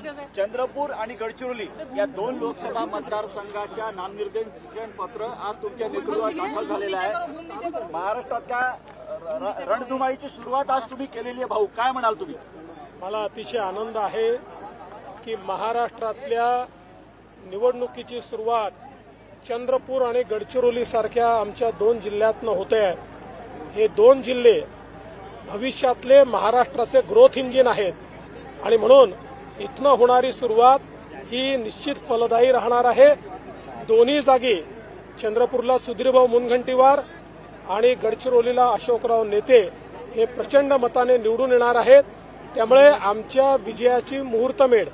चंद्रपूर आणि गडचिरोली या दोन लोकसभा मतदारसंघाच्या नामनिर्देशन पत्र आज तुमच्या नेतृत्वात दाखल झालेलं आहे। महाराष्ट्रातल्या रणधुमाळीची सुरुवात आज तुम्ही केलेली आहे भाऊ, काय म्हणाल तुम्ही? मला अतिशय आनंद आहे की महाराष्ट्रातल्या निवडणुकीची सुरुवात चंद्रपूर आणि गडचिरोली सारख्या आमच्या दोन जिल्ह्यातनं होते आहे। हे दोन जिल्हे भविष्यातले महाराष्ट्राचे ग्रोथ इंजिन आहेत आणि म्हणून इथनं होणारी सुरुवात ही निश्चित फलदायी राहणार आहे। दोन्ही जागी चंद्रपूरला सुधीरभाऊ मुनगंटीवार आणि गडचिरोलीला अशोकराव नेते हे प्रचंड मताने निवडून येणार आहेत। त्यामुळे आमच्या विजयाची मुहूर्तमेढ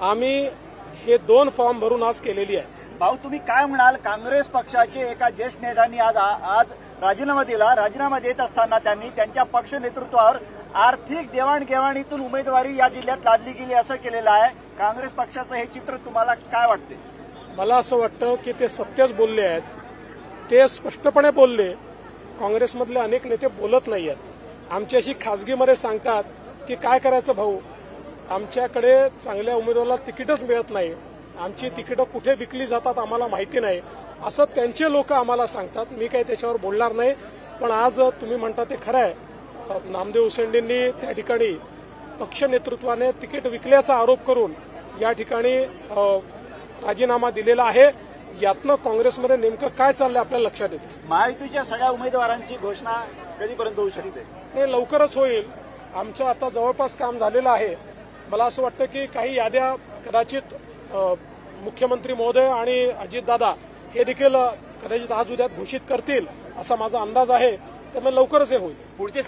आम्ही हे दोन फॉर्म भरून आज केलेली आहे। भाऊ तुम्ही काय म्हणाल? काँग्रेस पक्षाचे एका ज्येष्ठ नेत्यांनी आज राजीनामा दिला। राजीनामा देत असताना त्यांनी त्यांच्या पक्ष नेतृत्वावर आर्थिक देवाणघेवाणीतून उमेदवारी या जिल्ह्यात लादली गेली असं केलेलं आहे। काँग्रेस पक्षाचं हे चित्र तुम्हाला काय वाटते? मला असं वाटतं की ते सत्यच बोलले आहेत, ते स्पष्टपणे बोलले। काँग्रेसमधले अनेक नेते बोलत नाही आहेत, आमच्याशी खासगीमध्ये सांगतात की काय करायचं भाऊ, आमच्याकडे चांगल्या उमेदवाराला तिकीटच मिळत नाही, आमची तिकीटं कुठे विकली जातात आम्हाला माहिती नाही, असं त्यांचे लोक आम्हाला सांगतात। मी काही त्याच्यावर बोलणार नाही। पण आज तुम्ही म्हणता ते खरं आहे, नामदेव उसेंडींनी त्या ठिकाणी पक्ष नेतृत्वाने तिकीट विकल्याचा आरोप करून या ठिकाणी राजीनामा दिलेला आहे। यातनं काँग्रेसमध्ये नेमकं काय चाललंय आपल्याला लक्षात येतं। महायुतीच्या सगळ्या उमेदवारांची घोषणा कधीपर्यंत होऊ शकते? हे लवकरच होईल। आमचं आता जवळपास काम झालेलं आहे। मला असं वाटतं की काही याद्या कदाचित मुख्यमंत्री महोदय आणि अजितदादा हे देखील कदाचित आज उद्यात घोषित करतील असा माझा अंदाज आहे। त्यामुळे लवकरच हे होईल। पुढचे